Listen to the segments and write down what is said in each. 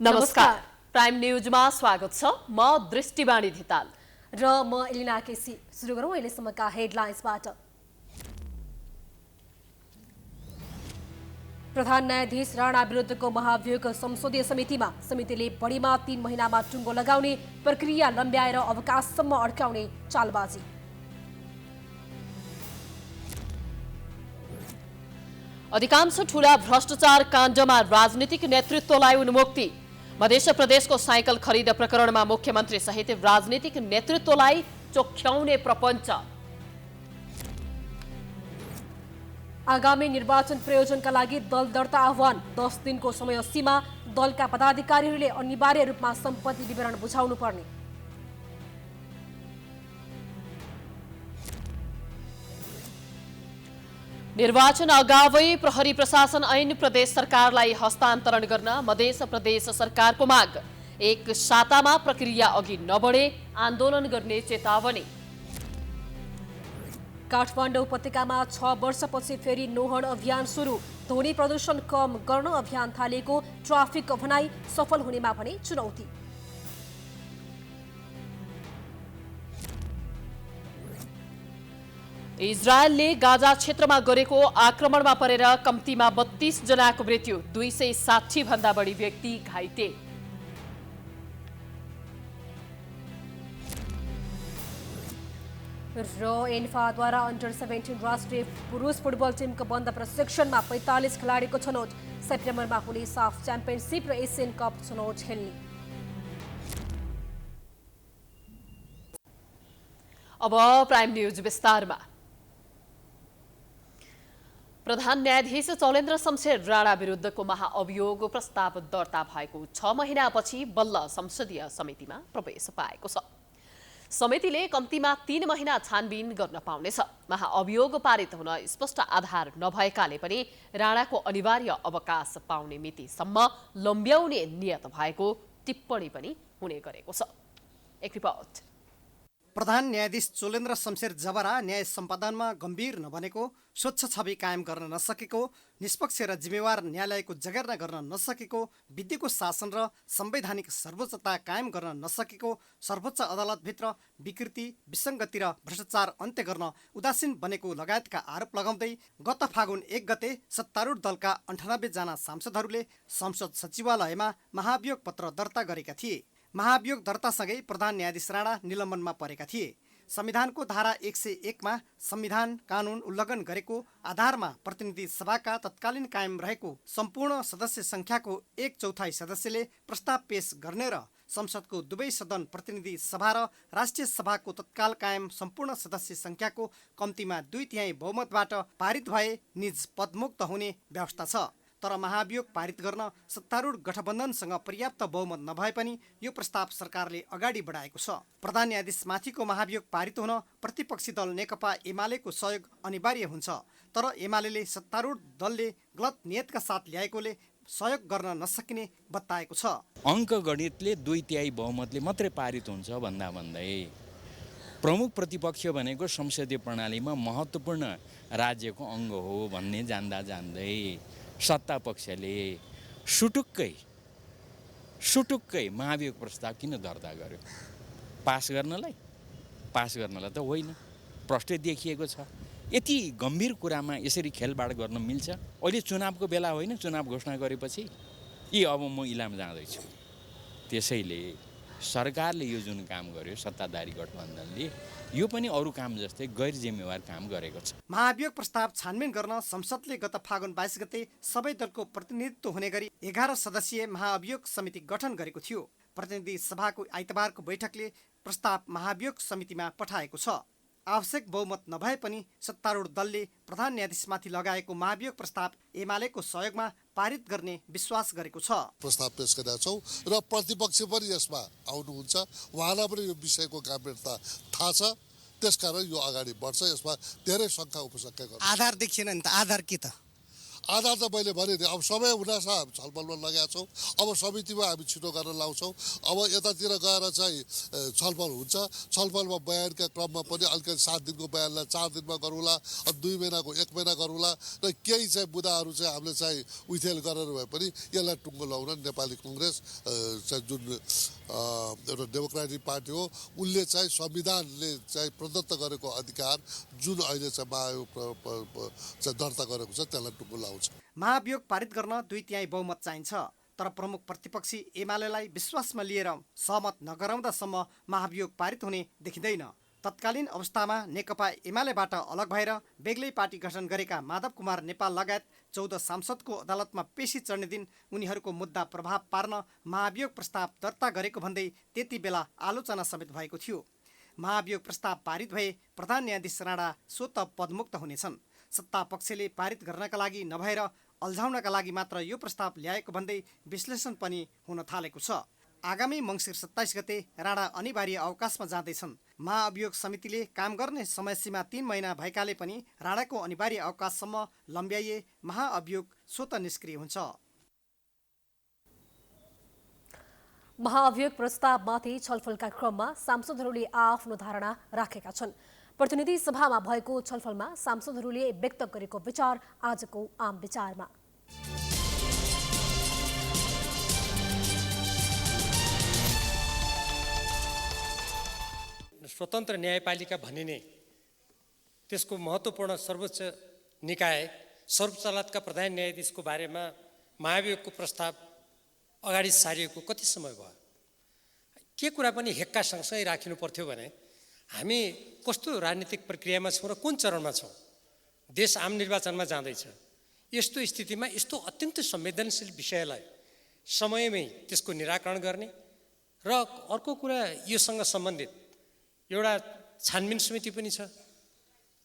नमस्कार प्राइम न्यूजमा स्वागत छ। म दृष्टिवाणी धिताल र म एलिना केसी। सुरु गरौँ अहिलेसम्मका हेडलाइन्सबाट। प्रधान न्यायाधीश राणा विरुद्धको महाभियोग संसदीय समितिमा समितिले बढीमा 3 महिनामा टुङ्गो लगाउने प्रक्रिया लम्ब्याएर अवकाशसम्म अड्काउने चालबाजी। अधिकांश ठूला भ्रष्टाचार काण्डमा राजनीतिक नेतृत्वलाई उन्मुक्ति। मध्य प्रदेशको साइकल खरिद प्रकरणमा मुख्यमन्त्री सहित राजनीतिक नेतृत्वलाई चोख्याउने प्रपञ्च। आगामी निर्वाचन प्रयोजनका लागि दल दर्ता आह्वान। 10 दिनको समय सीमा। दलका पदाधिकारीहरूले अनिवार्य रूपमा सम्पत्ति विवरण बुझाउनु पर्ने। निर्वाचन अगावै प्रहरी प्रशासन ऐन प्रदेश सरकारलाई हस्तान्तरण गर्न मध्य प्रदेश सरकारको माग। एक सातामा प्रक्रिया अघि नबढे आन्दोलन गर्ने चेतावनी। काठमाडौँ उपत्यकामा 6 वर्षपछि फेरि नोहड अभियान सुरु। ध्वनि प्रदूषण कम गर्न अभियान थालेको ट्राफिक भनाई सफल हुनेमा भने चुनौती। इजरायलले गाजा क्षेत्रमा गरेको आक्रमणमा परेर कम्तीमा 32 जनाको मृत्यु, 260 भन्दा बढी व्यक्ति घाइते। र एन्फाद्वारा अन्डर 17 राष्ट्रिय पुरुष फुटबल टिमको बन्द प्रशिक्षणमा 45 खेलाडीको छनौट। सेप्टेम्बरमा हुने साफ च्याम्पियनसिप र एसियन कप छनौट खेल्ने। अब प्राइम न्यूज विस्तारमा। प्रधान न्यायाधीश चौलेन्द्र शमशेर राणा विरुद्धको महाअभियोग प्रस्ताव दर्ता भएको 6 महिनापछि बल्ल संसदीय समितिमा प्रवेश पाएको छ। समितिले कम्तीमा 3 महिना छानबिन गर्न पाउनेछ। महाअभियोग पारित हुन स्पष्ट आधार नभएकाले पनि राणाको अनिवार्य अवकाश पाउने मितिसम्म लम्ब्याउने नियत भएको टिप्पणी पनि हुने गरेको छ। एक रिपोर्ट। प्रधान न्यायाधीश चोलेन्द्र शमशेर जबरा न्याय सम्पादनमा गम्भीर नबनेको, स्वच्छ छवि कायम गर्न नसकेको, निष्पक्ष र जिम्मेवार न्यायालयको जगेर्ना गर्न नसकेको, विधिको शासन र संवैधानिक सर्वोच्चता कायम गर्न नसकेको, सर्वोच्च अदालतभित्र विकृति, विसङ्गति र भ्रष्टाचार अन्त्य गर्न उदासीन बनेको लगायतका आरोप लगाउँदै गत फागुन 1 गते सत्तारूढ दलका 98 जना सांसदहरूले संसद सचिवालयमा महाभियोग पत्र दर्ता गरेका थिए। महाभियोग दर्तासँगै प्रधान न्यायाधीश राणा निलम्बनमा परेका थिए। संविधानको धारा 101 मा संविधान कानुन उल्लङ्घन गरेको आधारमा प्रतिनिधि सभाका तत्कालीन कायम रहेको सम्पूर्ण सदस्य संख्याको 1/4 सदस्यले प्रस्ताव पेश गर्ने र संसदको दुवै सदन प्रतिनिधि सभा र राष्ट्रिय सभाको तत्काल कायम सम्पूर्ण सदस्य संख्याको कम्तीमा 2/3 बहुमतबाट पारित भए निज पदमुक्त हुने व्यवस्था छ। तर महाभियोग पारित गर्न सत्तारूढ गठबन्धनसँग पर्याप्त बहुमत नभए पनि यो प्रस्ताव सरकारले अगाडि बढाएको छ। प्रधान न्यायाधीश माथिको महाभियोग पारित हुन प्रतिपक्षी दल नेकपा एमालेको सहयोग अनिवार्य हुन्छ। तर एमाले सत्तारूढ दलले गलत नियतका साथ ल्याएकोले सहयोग गर्न नसकिने बताएको छ। अङ्कगणितले 2/3 बहुमतले मात्रै पारित हुन्छ भन्दा भन्दै प्रमुख प्रतिपक्ष भनेको संसदीय प्रणालीमा महत्त्वपूर्ण राज्यको अङ्ग हो भन्ने जान्दा जान्दै सत्ता पक्षले सुटुक्कै महाभियोग प्रस्ताव किन दर्ता गर्यो? पास गर्नलाई त होइन, प्रष्टै देखिएको छ। यति गम्भीर कुरामा यसरी खेलबाड गर्न मिल्छ? अहिले चुनावको बेला होइन, चुनाव घोषणा गरेपछि अब म इलाम जाँदैछु। त्यसैले सरकारले यो जुन काम गर्यो सत्ताधारी गठबन्धनले, यो पनि अरू काम जस्तै गैर जिम्मेवार काम गरेको छ। महाभियोग प्रस्ताव छानबिन गर्न संसदले गत फागुन 22 गते सबै दलको प्रतिनिधित्व हुने गरी 11 सदस्यीय महाअभियोग समिति गठन गरेको थियो। प्रतिनिधि सभाको आइतबारको बैठकले प्रस्ताव महाभियोग समितिमा पठाएको छ। आवश्यक बहुमत नभए पनि सत्तारूढ दलले प्रधान न्यायाधीशमाथि लगाएको महाभियोग प्रस्ताव एमालेको सहयोगमा पारित गर्ने विश्वास गरेको छ। प्रस्ताव पेश गरेका छौँ र प्रतिपक्ष पनि यसमा आउनुहुन्छ। उहाँलाई पनि यो विषयको गम्भीरता थाहा छ, त्यसकारण यो अगाडि बढ्छ। यसमा धेरै शङ्का उपशङ्का गर्छ। आधार देखिएन नि त? आधार के त? आधार त मैले भने नि अब समय हुनाछ हामी छलफलमा लगाएका छौँ। अब समितिमा हामी छिटो गर्न लाउँछौँ। अब यतातिर गएर चाहिँ छलफल हुन्छ। छलफलमा बयानका क्रममा पनि अलिकति 7 दिनको बयानलाई 4 दिनमा गरौँला, 2 महिनाको 1 महिना गरौँला र केही चाहिँ मुद्दाहरू चाहिँ हामीले चाहिँ उइथेल गरेर भए पनि यसलाई टुङ्गो लगाउन नेपाली कङ्ग्रेस चाहिँ जुन एउटा डेमोक्रेटिक पार्टी हो उनले चाहिँ संविधानले चाहिँ प्रदत्त गरेको अधिकार जुन अहिले चाहिँ महाभियोग चाहिँ दर्ता गरेको छ त्यसलाई टुङ्गो लाउँछ। महाभियोग पारित गर्न 2/3 बहुमत चाहिन्छ, तर प्रमुख प्रतिपक्षी एमालेलाई विश्वासमा लिएर सहमत नगराउँदासम्म महाभियोग पारित हुने देखिँदैन। तत्कालीन अवस्थामा नेकपा एमालेबाट अलग भएर बेग्लै पार्टी गठन गरेका माधव कुमार नेपाल लगायत 14 सांसदको अदालतमा पेशी चढ्ने दिन उनीहरूको मुद्दा प्रभाव पार्न महाभियोग प्रस्ताव दर्ता गरेको भन्दै त्यति बेला आलोचना समेत भएको थियो। महाभियोग प्रस्ताव पारित भए प्रधान न्यायाधीश राणा स्वतः पदमुक्त हुनेछन्। सत्ता पक्षले पारित गर्नका लागि नभएर अल्झाउनका लागि मात्र यो प्रस्ताव ल्याएको भन्दै विश्लेषण पनि हुन थालेको छ। आगामी मङ्सिर 27 गते राणा अनिवार्य अवकाशमा जाँदैछन्। महाअभियोग समितिले काम गर्ने समयसीमा 3 महिना भएकाले पनि राणाको अनिवार्य अवकाशसम्म लम्ब्याइए महाअभियोग स्वतः निष्क्रिय हुन्छ। महाअभियोग प्रस्तावमाथि छलफलका क्रममा सांसदहरूले आफ्नो धारणा राखेका छन्। प्रतिनिधि सभामा भएको छलफलमा सांसदहरूले व्यक्त गरेको विचार आजको आम विचारमा। स्वतन्त्र न्यायपालिका भनिने त्यसको महत्त्वपूर्ण सर्वोच्च निकाय सर्वोच्च अदालतका प्रधान न्यायाधीशको बारेमा महाभियोगको प्रस्ताव अगाडि सारिएको कति समय भयो? के कुरा पनि हेक्का सँगसँगै राखिनु पर्थ्यो भने हामी कस्तो राजनीतिक प्रक्रियामा छौँ र कुन चरणमा छौँ? देश आम निर्वाचनमा जाँदैछ। यस्तो स्थितिमा यस्तो अत्यन्त संवेदनशील विषयलाई समयमै त्यसको निराकरण गर्ने र अर्को कुरा योसँग सम्बन्धित एउटा छानबिन समिति पनि छ।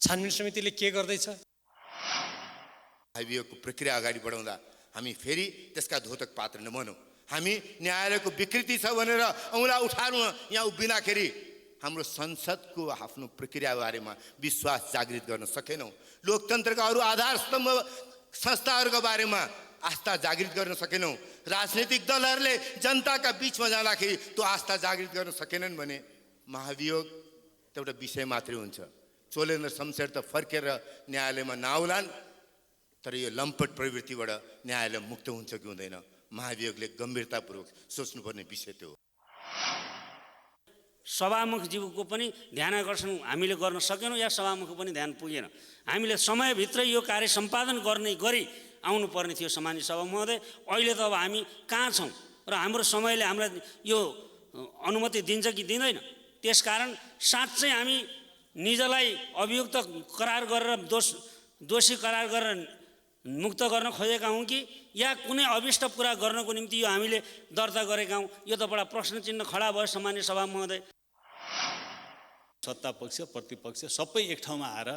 छानबिन समितिले के गर्दैछ? महाभियोगको प्रक्रिया अगाडि बढाउँदा हामी फेरि त्यसका धोतक पात्र नबनौँ। हामी न्यायालयको विकृति छ भनेर औँला उठाउन यहाँ उभिँदाखेरि हाम्रो संसदको आफ्नो प्रक्रिया बारेमा विश्वास जागृत गर्न सकेनौँ। लोकतन्त्रका अरू आधार स्तम्भ संस्थाहरूका बारेमा आस्था जागृत गर्न सकेनौँ। राजनीतिक दलहरूले जनताका बिचमा जाँदाखेरि त्यो आस्था जागृत गर्न सकेनन् भने महाभियोग त एउटा विषय मात्रै हुन्छ। चोलेन्द्र शमशेर त फर्केर न्यायालयमा नआउलान्, तर यो लम्पट प्रवृत्तिबाट न्यायालय मुक्त हुन्छ कि हुँदैन महाभियोगले गम्भीरतापूर्वक सोच्नुपर्ने विषय त्यो हो। सभामुखज्यूको पनि ध्यान आकर्षण हामीले गर्न सकेनौँ या सभामुखको पनि ध्यान पुगेन। हामीले समयभित्र यो कार्य सम्पादन गरी आउनुपर्ने थियो सामान्य सभा महोदय। अहिले त अब हामी कहाँ छौँ र हाम्रो समयले हामीलाई यो अनुमति दिन्छ कि दिँदैन? त्यसकारण साँच्चै हामी निजलाई अभियुक्त करार गरेर दोषी करार गरेर मुक्त गर्न खोजेका हौँ कि या कुनै अभिष्ट पुरा गर्नको निम्ति यो हामीले दर्ता गरेका हौँ? यो त बडा प्रश्न चिन्ह खडा भयो सामान्य सभा महोदय। सत्ता पक्ष प्रतिपक्ष सबै एक ठाउँमा आएर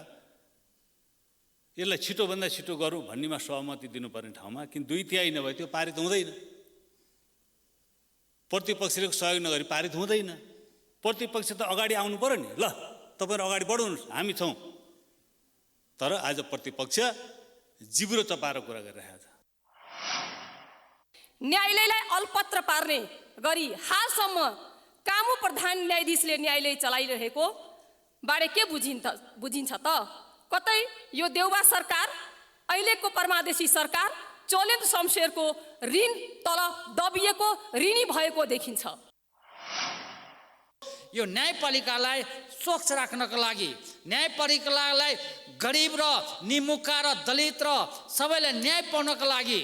यसलाई छिटोभन्दा छिटो गरौँ भन्नेमा सहमति दिनुपर्ने ठाउँमा किन 2/3 नभए त्यो पारित हुँदैन। प्रतिपक्षले सहयोग नगरी पारित हुँदैन। प्रतिपक्ष त अगाडि आउनु पर्यो नि, ल तपाईँहरू अगाडि बढाउनुहोस् हामी छौँ। तर आज प्रतिपक्ष जिब्रो चपाएर कुरा गरिरहेको छ। न्यायालयलाई अलपत्र पार्ने गरी हालसम्म कामु प्रधान न्यायाधीशले न्यायालय चलाइरहेको बारे के बुझिन्छ त? कतै यो देउबा सरकार, अहिलेको परमादेशी सरकार चोलेन्द्र शमशेरको ऋण तल दबिएको ऋणी भएको देखिन्छ। यो न्यायपालिकालाई स्वच्छ राख्नको लागि, न्यायपालिकालाई गरिब र निमुखा र दलित र सबैलाई न्याय पाउनको लागि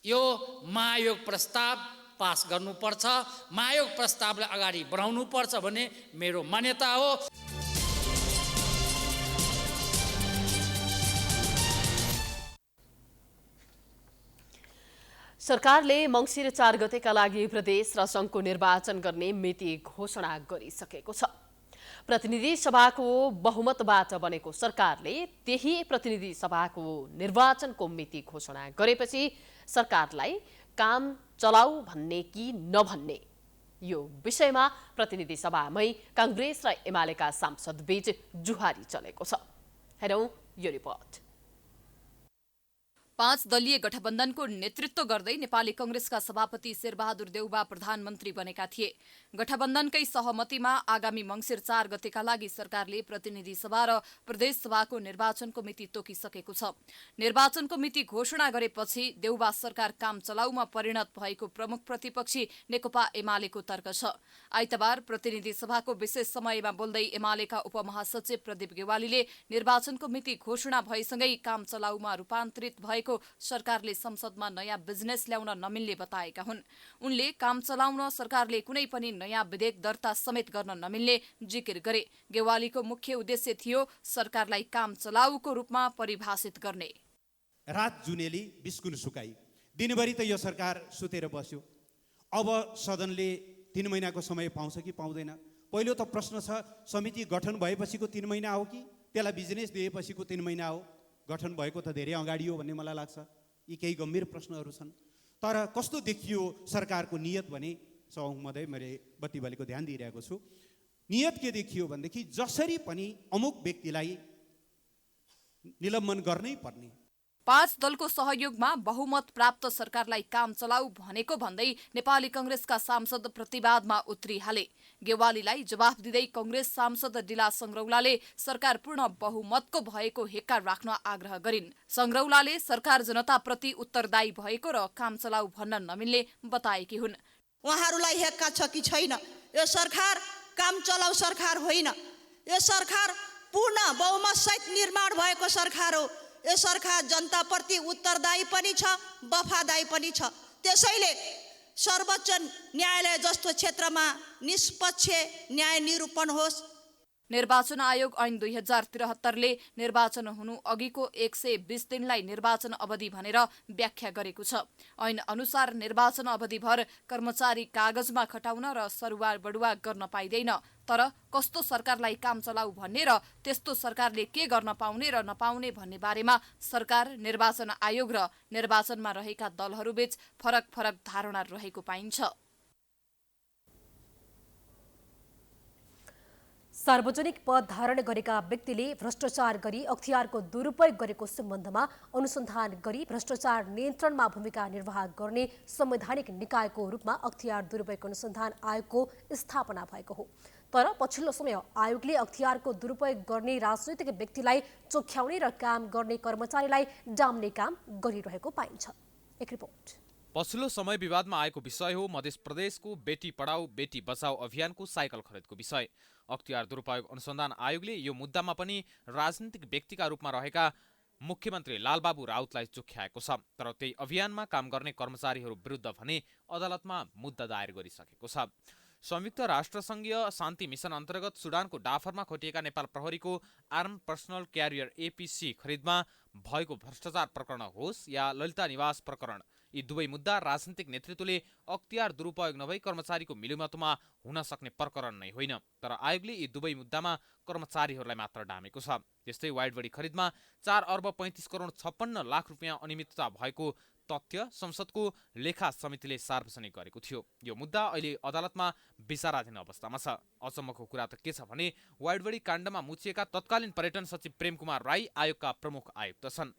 यो महाभियोग प्रस्ताव पास गर्नुपर्छ। महाभियोग प्रस्तावलाई अगाडि बढाउनुपर्छ भन्ने मेरो मान्यता हो। सरकारले मङ्सिर 4 गतेका लागि प्रदेश र सङ्घको निर्वाचन गर्ने मिति घोषणा गरिसकेको छ। प्रतिनिधि सभाको बहुमतबाट बनेको सरकारले त्यही प्रतिनिधि सभाको निर्वाचनको मिति घोषणा गरेपछि सरकारलाई काम चलाऊ भन्ने कि नभन्ने यो विषयमा प्रतिनिधि सभामै काङ्ग्रेस र एमालेका सांसद बीच जुहारी चलेको छ। हेरौँ यो रिपोर्ट। 5 दलीय गठबन्धनको नेतृत्व गर्दै नेपाली कांग्रेसका सभापति शेरबहादुर देउबा प्रधानमन्त्री बनेका थिए। गठबन्धनकै सहमतिमा आगामी मङ्सिर 4 गतेका लागि सरकारले प्रतिनिधि सभा र प्रदेश सभाको निर्वाचनको मिति तोकिसकेको छ। निर्वाचनको मिति घोषणा गरेपछि देउबा सरकार काम चलाउमा परिणत भएको प्रमुख प्रतिपक्षी नेकपा एमालेको तर्क छ। आइतबार प्रतिनिधि सभाको विशेष समयमा बोल्दै एमालेका उपमहासचिव प्रदीप गेवालीले निर्वाचनको मिति घोषणा भएसँगै काम चलाउमा रूपान्तरित भएको सरकारले संसदमा नयाँ बिजनेस ल्याउन नमिल्ने बताएका हुन्। उनले काम चलाउन सरकारले कुनै पनि नयाँ विधेयक दर्ता समेत गर्न नमिल्ने जिकिर गरे। गेवालीको मुख्य उद्देश्य थियो सरकारलाई काम चलाउको रूपमा परिभाषित गर्ने। रात जुनेली बिस्कुन सुकाई, दिनभरि त यो सरकार सुतेर बस्यो। अब सदनले 3 महिनाको समय पाउँछ कि पाउँदैन? पहिलो त प्रश्न छ, समिति गठन भएपछिको 3 महिना हो कि त्यसलाई बिजनेस दिएपछिको 3 महिना हो? गठन भएको त धेरै अगाडि हो भन्ने मलाई लाग्छ। यी केही गम्भीर प्रश्नहरू छन्। तर कस्तो देखियो सरकारको नियत भने, सभामुख महोदय, मैले बत्ती बालेको ध्यान दिइरहेको छु। नियत के देखियो भनेदेखि जसरी पनि अमुक व्यक्तिलाई निलम्बन गर्नै पर्ने। 5 दलको सहयोगमा बहुमत प्राप्त सरकारलाई काम चलाऊ भनेको भन्दै नेपाली कांग्रेसका सांसद प्रतिवादमा उत्रिहाले। गेवालीलाई जवाफ दिँदै कांग्रेस सांसद डिला संग्रौलाले सरकार पूर्ण बहुमतको भएको हेक्का राख्न आग्रह गरिन्। संग्रौलाले सरकार जनताप्रति उत्तरदायी भएको र काम चलाऊ भन्न नमिल्ने बताएकी हुन्। उहाँहरूलाई हेक्का छ कि छैन? यो सरकार काम चलाऊ सरकार होइन। यो सरकार पूर्ण बहुमत सहित निर्माण भएको सरकार हो। यो सरकार जनताप्रति उत्तरदायी पनि छ, वफादायी पनि छ। त्यसैले सर्वोच्च न्यायालय जस्तो क्षेत्रमा निष्पक्ष न्याय निरूपण होस्। निर्वाचन आयोग ऐन 2073ले निर्वाचन हुनु अघिको 120 दिनलाई निर्वाचन अवधि भनेर व्याख्या गरेको छ। ऐन अनुसार निर्वाचन अवधिभर कर्मचारी कागजमा खटाउन र सरुवा बढुवा गर्न पाइँदैन। तर कस्तो सरकारलाई काम चलाऊ भन्ने र त्यस्तो सरकारले के गर्न पाउने र नपाउने भन्ने बारेमा सरकार, निर्वाचन आयोग र निर्वाचनमा रहेका दलहरूबीच फरक फरक धारणा रहेको पाइन्छ। सार्वजनिक पद धारण गरेका व्यक्तिले भ्रष्टाचार गरी अख्तियारको दुरुपयोग गरेको सम्बन्धमा अनुसन्धान गरी भ्रष्टाचार नियन्त्रणमा भूमिका निर्वाह गर्ने संवैधानिक निकायको रूपमा अख्तियार दुरुपयोग अनुसन्धान आयोगको स्थापना भएको हो। तर पछिल्लो समय आयोगले अख्तियारको दुरुपयोग गर्ने राजनैतिक व्यक्तिलाई चोख्याउने र काम गर्ने कर्मचारीलाई डाम्ने काम गरिरहेको पाइन्छ। एक रिपोर्ट। पछिल्लो समय विवादमा आएको विषय हो मध्य प्रदेशको बेटी पढाऊ बेटी बचाऊ अभियानको साइकल खरिदको विषय। अख्तियार दुरुपयोग अनुसन्धान आयोगले यो मुद्दामा पनि राजनीतिक व्यक्तिका रूपमा रहेका मुख्यमन्त्री लालबाबु राउतलाई चोख्याएको छ। तर त्यही अभियानमा काम गर्ने कर्मचारीहरू विरुद्ध भने अदालतमा मुद्दा दायर गरिसकेको छ। संयुक्त राष्ट्रसङ्घीय शान्ति मिसन अन्तर्गत सुडानको डाफरमा खटिएका नेपाल प्रहरीको आर्म पर्सनल क्यारियर APC खरिदमा भएको भ्रष्टाचार प्रकरण होस् या ललिता निवास प्रकरण, यी दुवै मुद्दा राजनीतिक नेतृत्वले अख्तियार दुरुपयोग नभई कर्मचारीको मिलुमतोमा हुन सक्ने प्रकरण नै होइन। तर आयोगले यी दुवै मुद्दामा कर्मचारीहरूलाई मात्र डामेको छ। त्यस्तै वाइड बडी खरिदमा 4 अर्ब 35 करोड 56 लाख रुपियाँ अनियमितता भएको तथ्य संसदको लेखा समितिले सार्वजनिक गरेको थियो। यो मुद्दा अहिले अदालतमा विचाराधीन अवस्थामा छ। अचम्मको कुरा त के छ भने वाइड बडी काण्डमा मुछिएका तत्कालीन पर्यटन सचिव प्रेम कुमार राई आयोगका प्रमुख आयुक्त छन्।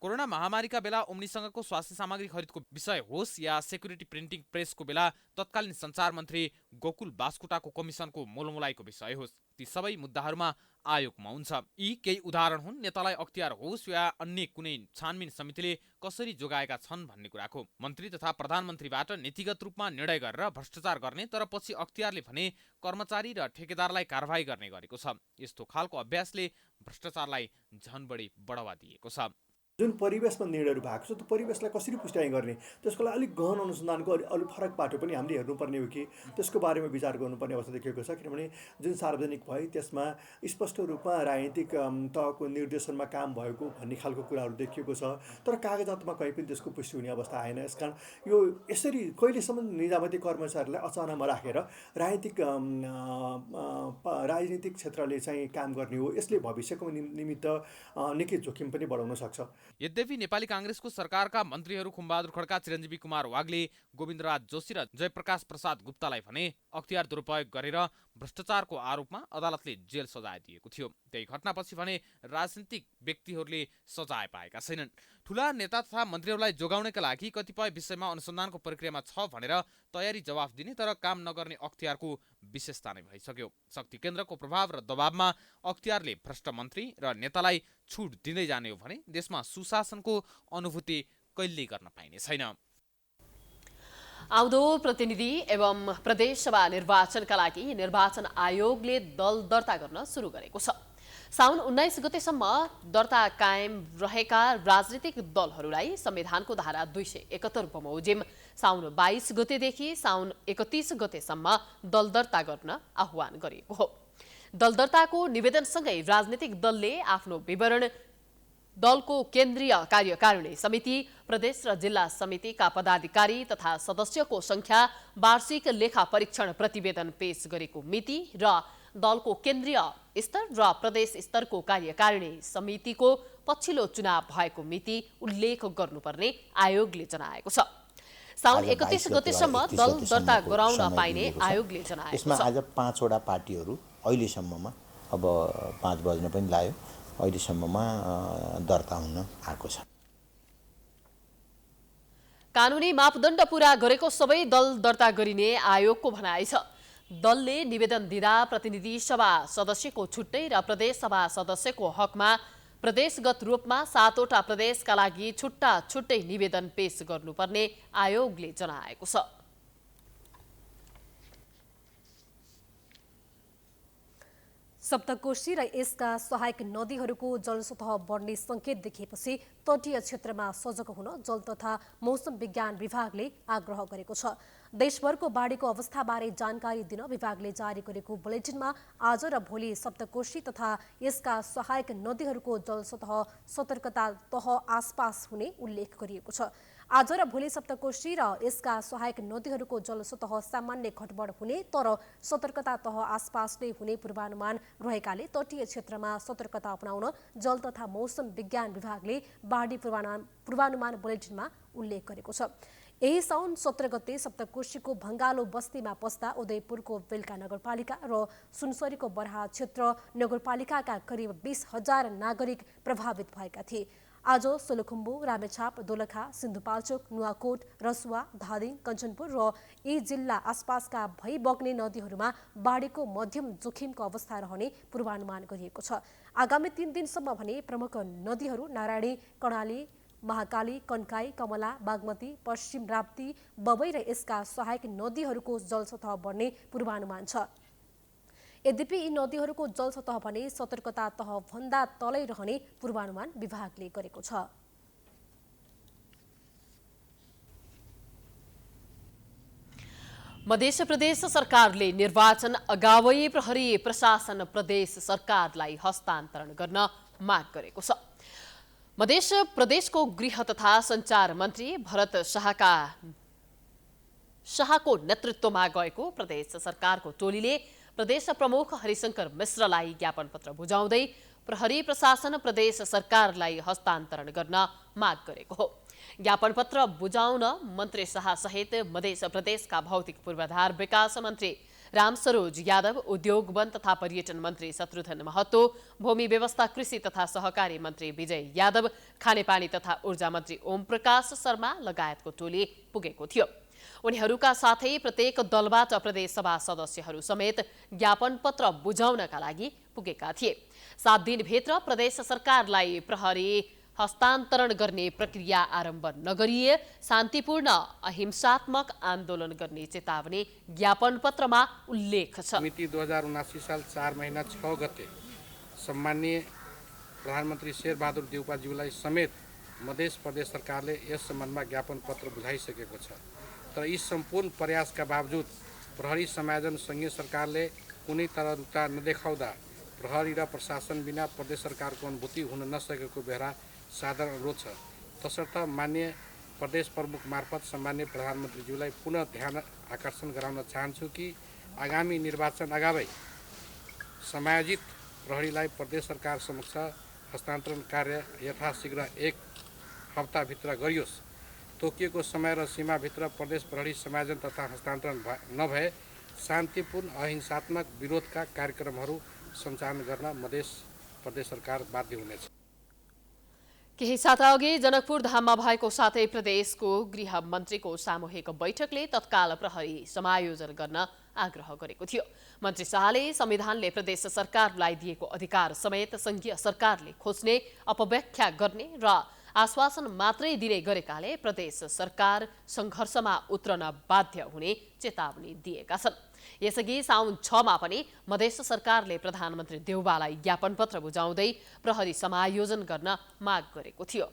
कोरोना महामारीका बेला उम्नीसँगको स्वास्थ्य सामग्री खरिदको विषय होस् या सेक्युरिटी प्रिन्टिङ प्रेसको बेला तत्कालीन सञ्चार मन्त्री गोकुल बास्कोटाको कमिसनको मोलमोलाइको विषय होस्, ती सबै मुद्दाहरूमा आयोग मौन छ। यी केही उदाहरण हुन् नेतालाई अख्तियार होस् या अन्य कुनै छानबिन समितिले कसरी जोगाएका छन् भन्ने कुराको। मन्त्री तथा प्रधानमन्त्रीबाट नीतिगत रूपमा निर्णय गरेर भ्रष्टाचार गर्ने तर पछि अख्तियारले भने कर्मचारी र ठेकेदारलाई कारबाही गर्ने गरेको छ। यस्तो खालको अभ्यासले भ्रष्टाचारलाई झन बढी बढावा दिएको छ। जुन परिवेशमा निर्णयहरू भएको छ त्यो परिवेशलाई कसरी पुष्टाइ गर्ने, त्यसको लागि अलिक गहन अनुसन्धानको अलिक फरक बाटो पनि हामीले हेर्नुपर्ने हो कि त्यसको बारेमा विचार गर्नुपर्ने अवस्था देखिएको छ। किनभने जुन सार्वजनिक भयो त्यसमा स्पष्ट रूपमा राजनीतिक तहको निर्देशनमा काम भएको भन्ने खालको कुराहरू देखिएको छ। तर कागजातमा कहीँ पनि त्यसको पुष्टि हुने अवस्था आएन। यसकारण यो यसरी कहिलेसम्म निजामती कर्मचारीलाई अचानकमा राखेर राजनीतिक क्षेत्रले चाहिँ काम गर्ने हो, यसले भविष्यको निमित्त निकै जोखिम पनि बढाउन सक्छ। यद्यपि नेपाली कांग्रेसको सरकारका मन्त्रीहरू खुम्बहादुर खड्का, चिरञ्जीवी कुमार वाग्ले, गोविन्दराज जोशी र जयप्रकाश प्रसाद गुप्तालाई भने अख्तियार दुरुपयोग गरेर भ्रष्टाचारको आरोपमा अदालतले जेल सजाय दिएको थियो। त्यही घटनापछि भने राजनीतिक व्यक्तिहरूले सजाय पाएका छैनन्। ठूला नेता तथा मन्त्रीहरूलाई जोगाउनका लागि कतिपय विषयमा अनुसन्धानको प्रक्रियामा छ भनेर तयारी जवाफ दिने तर काम नगर्ने अख्तियारको विशेषता नै भइसक्यो। शक्ति केन्द्रको प्रभाव र दबावमा अख्तियारले भ्रष्ट मन्त्री र नेतालाई छुट दिँदै जाने हो भने देशमा सुशासनको अनुभूति कहिल्यै गर्न पाइने छैन। आउँदो प्रतिनिधि एवं प्रदेशसभा निर्वाचनका लागि निर्वाचन आयोगले दल दर्ता गर्न सुरु गरेको छ। साउन 19 गतेसम्म दर्ता कायम रहेका राजनीतिक दलहरूलाई संविधानको धारा 271 बमोजिम साउन 22 गतेदेखि साउन 31 गतेसम्म दल दर्ता गर्न आह्वान गरिएको हो। दल दर्ताको निवेदनसँगै राजनीतिक दलले आफ्नो विवरण दलको केन्द्रीय कार्यकारिणी समिति, प्रदेश र जिल्ला समितिका पदाधिकारी तथा सदस्यको संख्या, वार्षिक लेखा परीक्षण प्रतिवेदन पेश गरेको मिति र दलको केन्द्रीय स्तर र प्रदेश स्तरको कार्यकारिणी समितिको पछिल्लो चुनाव भएको मिति उल्लेख गर्नुपर्ने आयोगले जनाएको छ। साउन 31 गतेसम्म दल दर्ता गराउन पाइने आयोगले जनाएको छ। यसमा आज 5 वटा पार्टीहरू अहिलेसम्ममा, अब 5 बज्न पनि लाग्यो, अहिलेसम्ममा दर्ता हुन आएको छ। कानुनी मापदण्ड पूरा गरेको सबै दल दर्ता गरिने आयोगको भनाइ छ। दलले निवेदन दिँदा प्रतिनिधि सभा सदस्यको छुट्टै र प्रदेश सभा सदस्यको हकमा प्रदेशगत रूपमा 7 वटा प्रदेशका लागि छुट्टा छुट्टै निवेदन पेश गर्नुपर्ने आयोगले जनाएको छ। सप्तकोशी र यसका सहायक नदीहरूको जलसतह बढ्ने सङ्केत देखिएपछि तटीय क्षेत्रमा सजग हुन जल तथा मौसम विज्ञान विभागले आग्रह गरेको छ। देशभरको बाढीको अवस्थाबारे जानकारी दिन विभागले जारी गरेको बुलेटिनमा आज र भोलि सप्तकोशी तथा यसका सहायक नदीहरूको जलसतह सतर्कता तह आसपास हुने उल्लेख गरिएको छ। आज र भोलि सप्तकोशी र यसका सहायक नदीहरूको जलसतह सामान्य घटबढ हुने तर सतर्कता तह आसपास नै हुने पूर्वानुमान रहेकाले तटीय क्षेत्रमा सतर्कता अपनाउन जल तथा मौसम विज्ञान विभागले बाढी पूर्वानुमान बुलेटिनमा उल्लेख गरेको छ। यही साउन 17 गते सप्तकोशीको भङ्गालो बस्तीमा पस्दा उदयपुरको बेलका नगरपालिका र सुनसरीको बरहा क्षेत्र नगरपालिकाका करिब 20,000 नागरिक प्रभावित भएका थिए। आज सोलुखुम्बु, रामेछाप, दोलखा, सिन्धुपाल्चोक, नुवाकोट, रसुवा, धादिङ, कञ्चनपुर र यी जिल्ला आसपासका भइबग्ने नदीहरूमा बाढीको मध्यम जोखिमको अवस्था रहने पूर्वानुमान गरिएको छ। आगामी 3 दिनसम्म भने प्रमुख नदीहरू नारायणी, कर्णाली, महाकाली, कन्काई, कमला, बागमती, पश्चिम राप्ती, बबई र यसका सहायक नदीहरूको जलसतह बढ्ने पूर्वानुमान छ। यद्यपि यी नदीहरूको जलसतह भने सतर्कता तह भन्दा तलै रहने पूर्वानुमान विभागले गरेको छ। मध्य प्रदेश सरकारले निर्वाचन अगावै प्रहरी प्रशासन प्रदेश सरकारलाई हस्तान्तरण गर्न माग गरेको छ। मध्य प्रदेशको गृह तथा सञ्चार मन्त्री भरत शाहको नेतृत्वमा गएको प्रदेश सरकारको टोलीले प्रदेश प्रमुख हरिशंकर मिश्रलाई ज्ञापन पत्र बुझाउँदै प्रहरी प्रशासन प्रदेश सरकारलाई हस्तान्तरण गर्न माग गरेको हो। ज्ञापन पत्र बुझाउन मन्त्री शाह सहित मध्य प्रदेशका भौतिक पूर्वाधार विकास मन्त्री रामसरोज यादव, उद्योग वन तथा पर्यटन मन्त्री शत्रुघ्न महतो, भूमि व्यवस्था कृषि तथा सहकारी मन्त्री विजय यादव, खानेपानी तथा ऊर्जा मन्त्री ओम प्रकाश शर्मा लगायतको टोली पुगेको थियो। उनीहरूका साथै प्रत्येक दलबाट प्रदेशसभा सदस्यहरू समेत ज्ञापन पत्र बुझाउनका लागि पुगेका थिए। 7 दिनभित्र प्रदेश सरकारलाई प्रहरी हस्तान्तरण गर्ने प्रक्रिया आरम्भ नगरिए शान्तिपूर्ण अहिंसात्मक आन्दोलन गर्ने चेतावनी ज्ञापन पत्रमा उल्लेख छ। मिति 2079 साल 4 महिना 6 गते सम्माननीय प्रधानमन्त्री शेरबहादुर देउपाज्यूलाई समेत मध्य प्रदेश सरकारले यस सम्बन्धमा ज्ञापन पत्र बुझाइसकेको छ। तर यी सम्पूर्ण प्रयासका बावजुद प्रहरी समायोजन सङ्घीय सरकारले कुनै तरहरुता नदेखाउँदा प्रहरी र प्रशासन बिना प्रदेश सरकारको अनुभूति हुन नसकेको बेहोरा साधारण अनुरोध छ। तसर्थ माननीय प्रदेश प्रमुख मार्फत सम्माननीय प्रधानमन्त्रीज्यूलाई पुनः ध्यान आकर्षण गराउन चाहन्छु कि आगामी निर्वाचन अगावै समायोजित प्रहरीलाई प्रदेश सरकार समक्ष हस्तान्तरण कार्य यथाशीघ्र 1 हप्ताभित्र गरियोस्। तोकिएको समय र सीमाभित्र प्रदेश प्रहरी समायोजन तथा हस्तान्तरण नभए शान्तिपूर्ण अहिंसात्मक विरोधका कार्यक्रमहरू सञ्चालन गर्न मधेस प्रदेश सरकार बाध्य हुनेछ। केही साता अघि जनकपुर धाममा भएको साथै प्रदेशको गृह मन्त्रीको सामूहिक बैठकले तत्काल प्रहरी समायोजन गर्न आग्रह गरेको थियो। मन्त्री शाहले संविधानले प्रदेश सरकारलाई दिएको अधिकार समेत संघीय सरकारले खोज्ने, अपव्याख्या गर्ने र आश्वासन मात्रै दिने गरेकाले प्रदेश सरकार सङ्घर्षमा उत्रन बाध्य हुने चेतावनी दिएका छन्। यसअघि साउन 6 मा पनि मधेस सरकारले प्रधानमन्त्री देउबालाई ज्ञापन पत्र बुझाउँदै प्रहरी समायोजन गर्न माग गरेको थियो।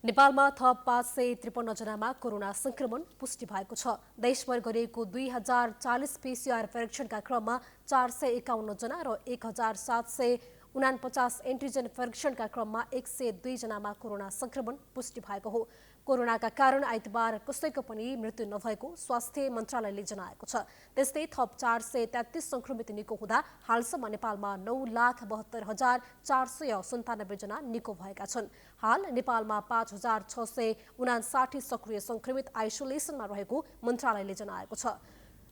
नेपालमा थप 553 जनामा कोरोना संक्रमण पुष्टि भएको छ। देशभर गरिएको 2040 PCR परीक्षणका क्रममा 451 जना र 1749 एन्टिजन परीक्षणका क्रममा 102 जनामा कोरोना संक्रमण पुष्टि भएको हो। कोरोनाका कारण आइतबार कसैको पनि मृत्यु नभएको स्वास्थ्य मन्त्रालयले जनाएको छ। त्यस्तै थप 433 संक्रमित निको हुँदा हालसम्म नेपालमा 9,72,497 जना निको भएका छन्। हाल नेपालमा 5,659 सक्रिय संक्रमित आइसोलेसनमा रहेको मन्त्रालयले जनाएको छ।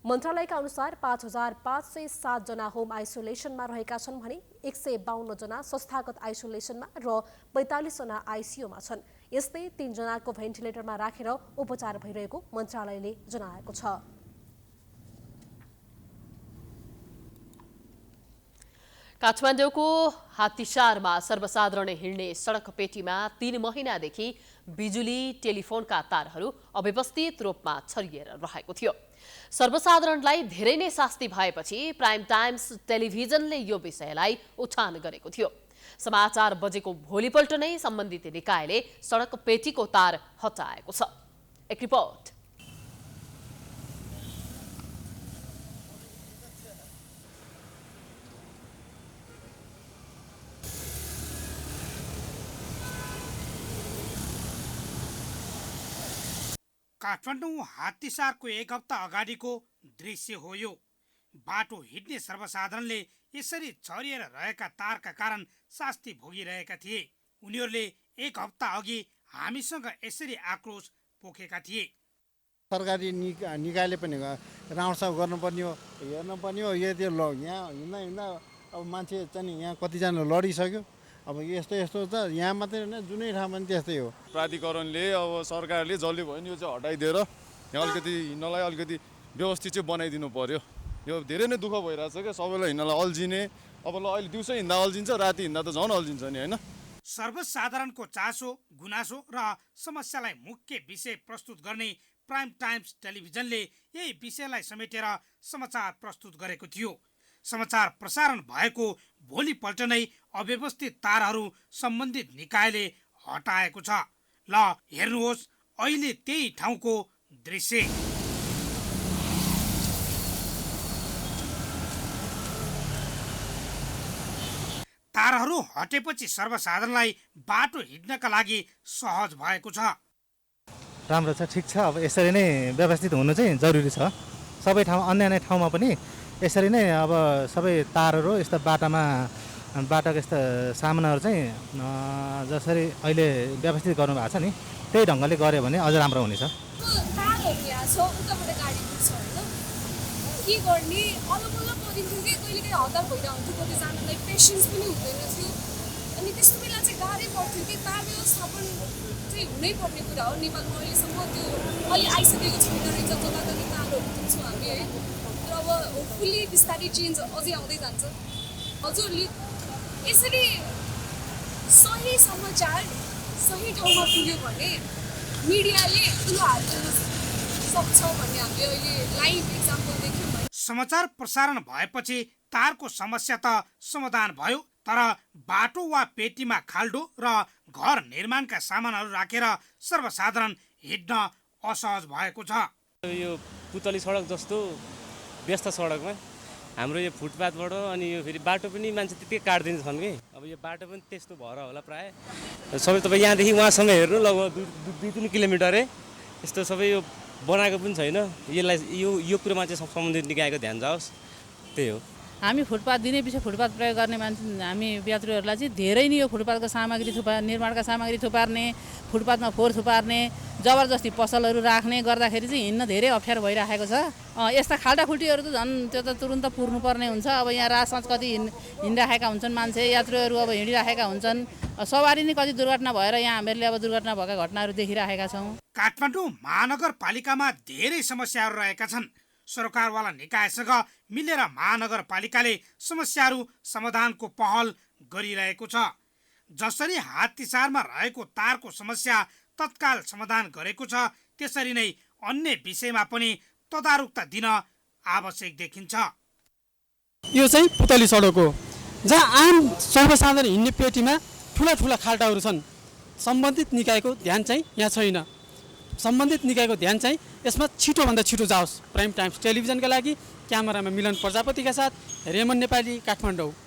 मन्त्रालयका अनुसार 5,507 जना होम आइसोलेसनमा रहेका छन् भने 152 जना संस्थागत आइसोलेसनमा र 45 जना आइसियुमा छन्। यस्तै 3 जनाको भेन्टिलेटरमा राखेर उपचार भइरहेको मन्त्रालयले जनाएको छ। काठमाडौँको हात्तीसारमा सर्वसाधारण हिँड्ने सडक पेटीमा 3 महिनादेखि बिजुली टेलिफोनका तारहरू अव्यवस्थित रूपमा छरिएर रहेको थियो। सर्वसाधारणलाई धेरै नै शास्ति भएपछि प्राइम टाइम्स टेलिभिजनले यो विषयलाई उठान गरेको थियो। समाचार बजेको भोलिपल्ट नै सम्बन्धित निकायले सडक पेटीको तार हटाएको छ। एक रिपोर्ट। काठमाडौँ हात्तीसारको 1 हप्ता अगाडिको दृश्य हो यो। बाटो हिँड्ने सर्वसाधारणले यसरी छरिएर रहेका तारका कारण शास्ति भोगिरहेका थिए। उनीहरूले 1 हप्ता अघि हामीसँग यसरी आक्रोश पोखेका थिए। सरकारी निकायले पनि राउन्डसाप गर्नुपर्ने हो, हेर्नुपर्ने हो। यदि यहाँ हिँड्दा अब मान्छे चाहिँ यहाँ कतिजना लडिसक्यो। अब यस्तो त यहाँ मात्रै होइन, जुनै ठाउँमा पनि त्यस्तै हो। प्राधिकरणले अब सरकारले जसले भयो नि यो चाहिँ हटाइदिएर यहाँ अलिकति हिँड्नलाई अलिकति व्यवस्थित चाहिँ बनाइदिनु पर्यो। यो धेरै नै दुःख भइरहेछ क्या, सबैलाई हिँड्नलाई अल्झिने। अब ल अहिले दिउँसो हिँड्दा अल्झिन्छ, राति हिँड्दा त झन् अल्झिन्छ नि होइन। सर्वसाधारणको चासो, गुनासो र समस्यालाई मुख्य विषय प्रस्तुत गर्ने प्राइम टाइम्स टेलिभिजनले यही विषयलाई समेटेर समाचार प्रस्तुत गरेको थियो। समाचार प्रसारण भएको भोलिपल्ट नै अव्यवस्थित तारहरू सम्बन्धित निकायले हटाएको छ। ल हेर्नुहोस् अहिले त्यही ठाउँको दृश्य। तारहरू हटेपछि सर्वसाधारणलाई बाटो हिँड्नका लागि सहज भएको छ। राम्रो छ, ठिक छ। अब यसरी नै व्यवस्थित हुनु चाहिँ जरुरी छ। सबै ठाउँ अन्य ठाउँमा पनि यसरी नै अब सबै तारहरू यस्ता बाटाको यस्ता सामानहरू चाहिँ जसरी अहिले व्यवस्थित गर्नु भएको छ नि त्यही ढङ्गले गऱ्यो भने अझ राम्रो हुनेछ। तारहरू यहाँ छ, उताबाट गाडी पुग्छ होइन, के गर्ने अलग अलग गरिन्थ्यो कि कहिलेकाहीँ हतार भइरहन्थ्यो, कतिजनालाई पेसेन्स पनि हुँदैन थियो। अनि त्यस्तो बेला चाहिँ गाह्रै पर्थ्यो कि तार व्यवस्थापन चाहिँ हुनै पर्ने कुरा हो। नेपालमा अहिलेसम्म त्यो अहिले आइसकेको छैन रहेछ, जग्गा जग्गा तारहरू पुग्छौँ हामी है। तर अब होपफुल्ली बिस्तारै चेन्ज अझै आउँदै जान्छ। हजुरले यसरी सही समाचार सही ठाउँमा पुग्यो भने मिडियाले ठुलो हात दिन सक्छ भन्ने हामीले अहिले लाइभ एक्जाम्पल देख्यौँ। समाचार प्रसारण भएपछि तारको समस्या त समाधान भयो, तर बाटो वा पेटीमा खाल्डो र घर निर्माणका सामानहरू राखेर सर्वसाधारण हिँड्न असहज भएको छ। यो पुतली सडक जस्तो व्यस्त सडकमा हाम्रो यो फुटपाथबाट अनि यो फेरि बाटो पनि मान्छे त्यतिकै काट्दिन्छन् कि। अब यो बाटो पनि त्यस्तो भएर होला प्रायः सबै तपाईँ यहाँदेखि वहाँसम्म हेर्नु लगभग 2-3 किलोमिटरै यस्तो सबै यो बनाएको पनि छैन। यसलाई यो कुरोमा चाहिँ सम्बन्धित निकायको ध्यान जाओस्, त्यही हो। हामी फुटपाथ दिने पछि फुटपाथ प्रयोग गर्ने मान्छे हामी यात्रुहरूलाई चाहिँ धेरै नै यो फुटपाथको सामग्री निर्माणका सामग्री थुपार्ने, फुटपाथमा फोहोर थुपार्ने जबरजस्ती पसलहरू राख्ने गर्दाखेरि चाहिँ हिँड्न धेरै अप्ठ्यारो भइराखेको छ। यस्ता खाल्टाखुल्टीहरू त झन् त्यो त तुरुन्त पुर्नुपर्ने हुन्छ। अब यहाँ राजसाँझ कति हिँडिराखेका हुन्छन् मान्छे, यात्रुहरू अब हिँडिराखेका हुन्छन्। सवारी नै कति दुर्घटना भएर यहाँ हामीहरूले अब दुर्घटना भएका घटनाहरू देखिराखेका छौँ। काठमाडौँ महानगरपालिकामा धेरै समस्याहरू रहेका छन्। सरकारवाला निकायसँग मिलेर महानगरपालिकाले समस्याहरू समाधानको पहल गरिरहेको छ। जसरी हात्तीसारमा रहेको तारको समस्या तत्काल समाधान गरेको छ, त्यसरी नै अन्य विषयमा पनि तदारुकता दिन आवश्यक देखिन्छ। यो चाहिँ पुतली सडक हो, जहाँ आम सर्वसाधारण हिँड्ने पेटीमा ठुला ठुला खाल्टाहरू छन्। सम्बन्धित निकायको ध्यान चाहिँ यहाँ छैन। सम्बन्धित निकायको ध्यान चाहिँ यसमा छिटोभन्दा छिटो जाओस्। प्राइम टाइम्स टेलिभिजनका लागि क्यामेरामा मिलन प्रजापतिका साथ रेमन नेपाली, काठमाडौँ।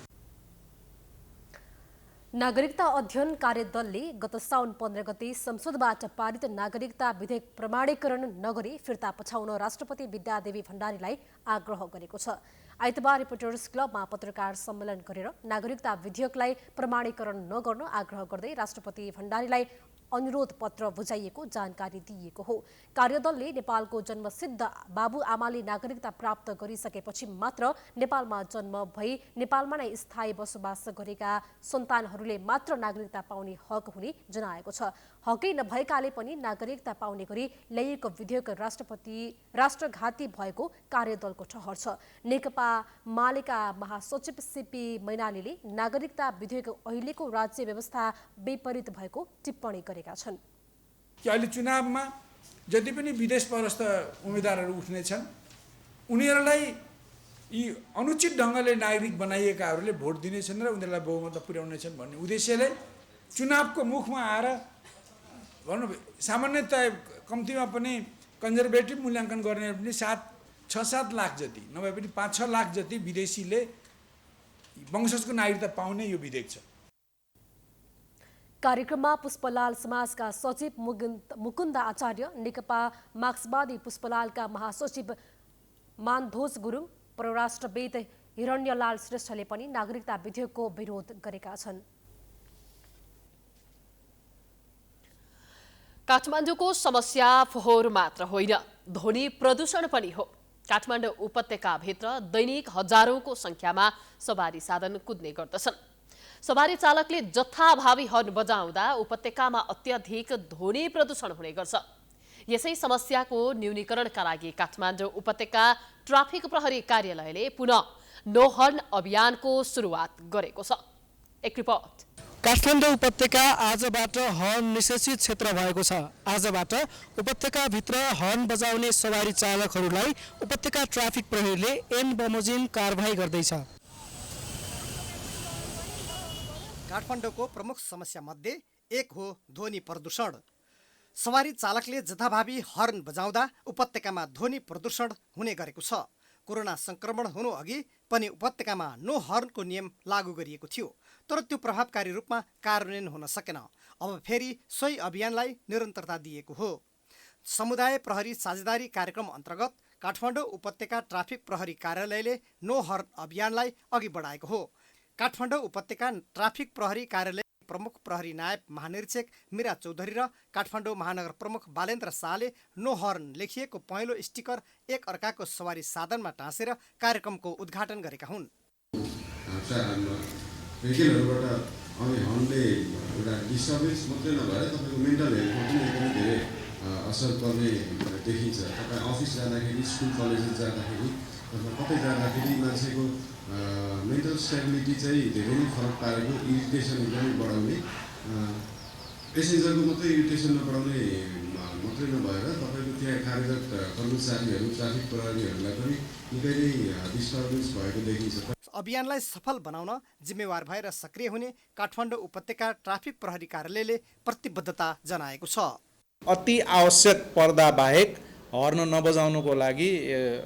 नागरिकता अध्ययन कार्यदलले गत साउन 15 गते संसदबाट पारित नागरिकता विधेयक प्रमाणीकरण नगरी फिर्ता पठाउन राष्ट्रपति विद्यादेवी भण्डारीलाई आग्रह गरेको छ। आइतबार रिपोर्टर्स क्लबमा पत्रकार सम्मेलन गरेर नागरिकता विधेयकलाई प्रमाणीकरण नगर्न आग्रह गर्दै राष्ट्रपति भण्डारीलाई अनुरोध पत्र बुझाइएको जानकारी दिइएको हो। कार्यदलले नेपालको जन्मसिद्ध बाबुआमाले नागरिकता प्राप्त गरिसकेपछि मात्र नेपालमा जन्म भई नेपालमा नै स्थायी बसोबास गरेका सन्तानहरूले मात्र नागरिकता पाउने हक हुने जनाएको छ। हकै नभएकाले पनि नागरिकता पाउने गरी ल्याइएको विधेयक राष्ट्रघाती भएको कार्यदलको ठहर छ। नेकपा मालेका महासचिव सीपी मैनालीले नागरिकता विधेयक अहिलेको राज्य व्यवस्था विपरीत भएको टिप्पणी गरेका छन्। अहिले चुनावमा जति पनि विदेश परस्थ उम्मेदवारहरू उठ्नेछन्, उनीहरूलाई यी अनुचित ढङ्गले नागरिक बनाइएकाहरूले भोट दिनेछन् र उनीहरूलाई बहुमत पुर्याउनेछन् भन्ने उद्देश्यले चुनावको मुखमा आएर भनौँ सामान्यतया कम्तीमा पनि कन्जर्भेटिभ मूल्याङ्कन गर्ने पनि 6-7 लाख जति नभए पनि 5-6 लाख जति विदेशीले वंशजको नागरिकता पाउने यो विधेयक छ। कार्यक्रममा पुष्पलाल समाजका सचिव मुकुन्द आचार्य, नेकपा मार्क्सवादी पुष्पलालका महासचिव मानधोज गुरुङ, परराष्ट्रविद हिरण्यलाल श्रेष्ठले पनि नागरिकता विधेयकको विरोध गरेका छन्। काठमाडौँको समस्या फोहोर मात्र होइन, ध्वनि प्रदूषण पनि हो। काठमाडौँ उपत्यकाभित्र दैनिक हजारौंको संख्यामा सवारी साधन कुद्ने गर्दछन्। सवारी चालकले जथाभावी हर्न बजाउँदा उपत्यकामा अत्यधिक ध्वनि प्रदूषण हुने गर्छ। यसै समस्याको न्यूनीकरणका लागि काठमाडौँ उपत्यका ट्राफिक प्रहरी कार्यालयले पुनः नो हर्न अभियानको सुरुवात गरेको छ। एक रिपोर्ट। काठमाडौँ उपत्यका आजबाट हर्न निषेधित क्षेत्र भएको छ। आजबाट उपत्यकाभित्र हर्न बजाउने सवारी चालकहरूलाई उपत्यका ट्राफिक प्रहरीले एन बमोजिम कारबाही गर्दैछ। काठमाडौँको प्रमुख समस्या मध्ये एक हो ध्वनि प्रदूषण। सवारी चालकले जथाभावी हर्न बजाउँदा उपत्यकामा ध्वनि प्रदूषण हुने गरेको छ। कोरोना संक्रमण हुनु अघि पनि उपत्यकामा नो हर्नको नियम लागू गरिएको थियो, तर त्यो प्रभावकारी रूपमा कार्यान्वयन हुन सकेन। अब फेरि सोही अभियानलाई निरन्तरता दिएको हो। समुदाय प्रहरी साझेदारी कार्यक्रम अन्तर्गत काठमाडौँ उपत्यका ट्राफिक प्रहरी कार्यालयले नो हर्न अभियानलाई अघि बढाएको हो। काठमाडौँ उपत्यका ट्राफिक प्रहरी कार्यालय प्रमुख प्रहरी नायब महानिरीक्षक मीरा चौधरी र काठमाडौँ महानगर प्रमुख बालेन्द्र शाहले नो हर्न लेखिएको पहेँलो स्टिकर एक अर्काको सवारी साधनमा टाँसेर कार्यक्रमको उद्घाटन गरेका हुन्। भेहिकलहरूबाट आउने हर्नले एउटा डिस्टर्बेन्स मात्रै नभएर तपाईँको मेन्टल हेल्थमा पनि एकदमै धेरै असर पर्ने देखिन्छ। तपाईँ अफिस जाँदाखेरि, स्कुल कलेज जाँदाखेरि, कतै जाँदाखेरि मान्छेको मेन्टल स्टेबिलिटी चाहिँ धेरै नै फरक पारेको, इरिटेसन एकदमै बढाउने, पेसेन्जरको मात्रै इरिटेसन नबढाउने मात्रै नभएर तपाईँको त्यहाँ कार्यरत कर्मचारीहरू, ट्राफिक प्रहरीहरूलाई पनि निकै नै डिस्टर्बेन्स भएको देखिन्छ। अभियानलाई सफल बनाउन जिम्मेवार भएर सक्रिय हुने काठमाडौँ उपत्यका ट्राफिक प्रहरी कार्यालयले प्रतिबद्धता जनाएको छ। अति आवश्यक पर्दा बाहेक हर्न नबजाउनुको लागि